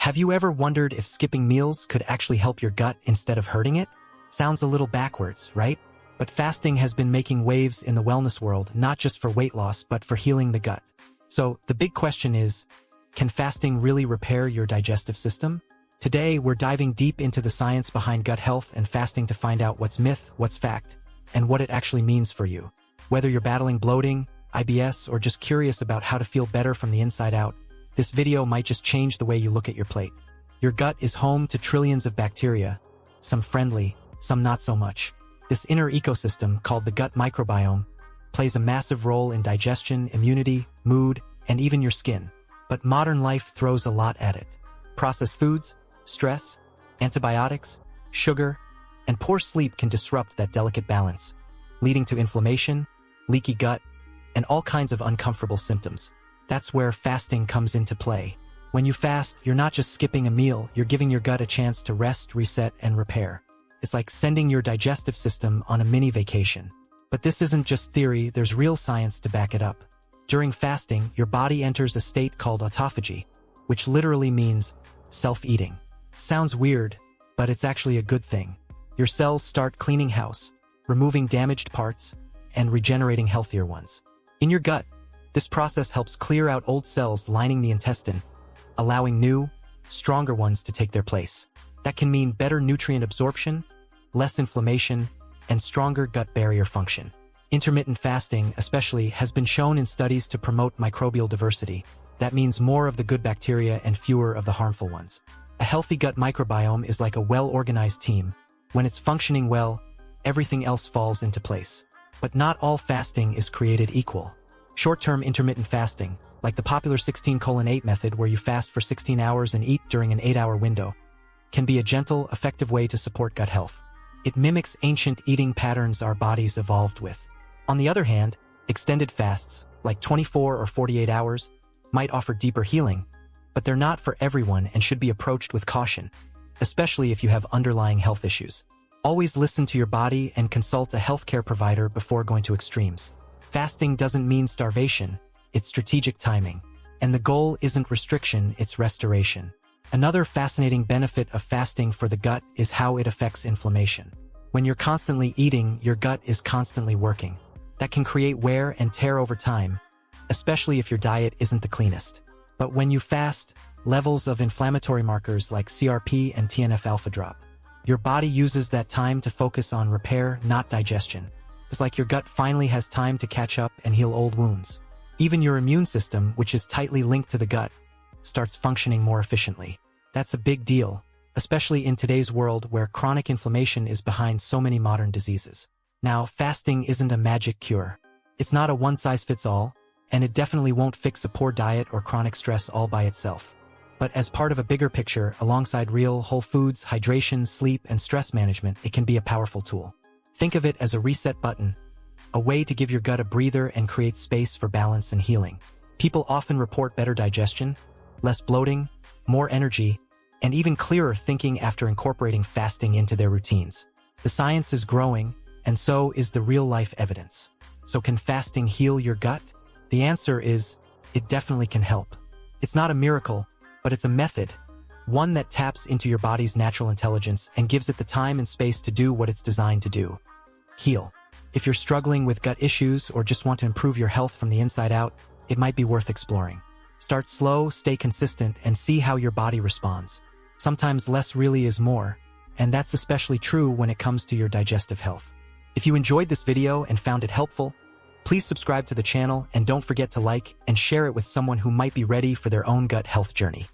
Have you ever wondered if skipping meals could actually help your gut instead of hurting it? Sounds a little backwards, right? But fasting has been making waves in the wellness world, not just for weight loss, but for healing the gut. So the big question is, can fasting really repair your digestive system? Today, we're diving deep into the science behind gut health and fasting to find out what's myth, what's fact, and what it actually means for you. Whether you're battling bloating, IBS, or just curious about how to feel better from the inside out, this video might just change the way you look at your plate. Your gut is home to trillions of bacteria, some friendly, some not so much. This inner ecosystem, called the gut microbiome, plays a massive role in digestion, immunity, mood, and even your skin. But modern life throws a lot at it. Processed foods, stress, antibiotics, sugar, and poor sleep can disrupt that delicate balance, leading to inflammation, leaky gut, and all kinds of uncomfortable symptoms. That's where fasting comes into play. When you fast, you're not just skipping a meal, you're giving your gut a chance to rest, reset, and repair. It's like sending your digestive system on a mini vacation. But this isn't just theory, there's real science to back it up. During fasting, your body enters a state called autophagy, which literally means self-eating. Sounds weird, but it's actually a good thing. Your cells start cleaning house, removing damaged parts, and regenerating healthier ones. In your gut, this process helps clear out old cells lining the intestine, allowing new, stronger ones to take their place. That can mean better nutrient absorption, less inflammation, and stronger gut barrier function. Intermittent fasting, especially, has been shown in studies to promote microbial diversity. That means more of the good bacteria and fewer of the harmful ones. A healthy gut microbiome is like a well-organized team. When it's functioning well, everything else falls into place. But not all fasting is created equal. Short-term intermittent fasting, like the popular 16:8 method where you fast for 16 hours and eat during an 8-hour window, can be a gentle, effective way to support gut health. It mimics ancient eating patterns our bodies evolved with. On the other hand, extended fasts, like 24 or 48 hours, might offer deeper healing, but they're not for everyone and should be approached with caution, especially if you have underlying health issues. Always listen to your body and consult a healthcare provider before going to extremes. Fasting doesn't mean starvation, it's strategic timing. And the goal isn't restriction, it's restoration. Another fascinating benefit of fasting for the gut is how it affects inflammation. When you're constantly eating, your gut is constantly working. That can create wear and tear over time, especially if your diet isn't the cleanest. But when you fast, levels of inflammatory markers like CRP and TNF-alpha drop. Your body uses that time to focus on repair, not digestion. It's like your gut finally has time to catch up and heal old wounds. Even your immune system, which is tightly linked to the gut, starts functioning more efficiently. That's a big deal, especially in today's world where chronic inflammation is behind so many modern diseases. Now, fasting isn't a magic cure. It's not a one-size-fits-all, and it definitely won't fix a poor diet or chronic stress all by itself. But as part of a bigger picture, alongside real, whole foods, hydration, sleep, and stress management, it can be a powerful tool. Think of it as a reset button, a way to give your gut a breather and create space for balance and healing. People often report better digestion, less bloating, more energy, and even clearer thinking after incorporating fasting into their routines. The science is growing, and so is the real-life evidence. So can fasting heal your gut? The answer is, it definitely can help. It's not a miracle, but it's a method, one that taps into your body's natural intelligence and gives it the time and space to do what it's designed to do: heal. If you're struggling with gut issues or just want to improve your health from the inside out, it might be worth exploring. Start slow, stay consistent, and see how your body responds. Sometimes less really is more, and that's especially true when it comes to your digestive health. If you enjoyed this video and found it helpful, please subscribe to the channel and don't forget to like and share it with someone who might be ready for their own gut health journey.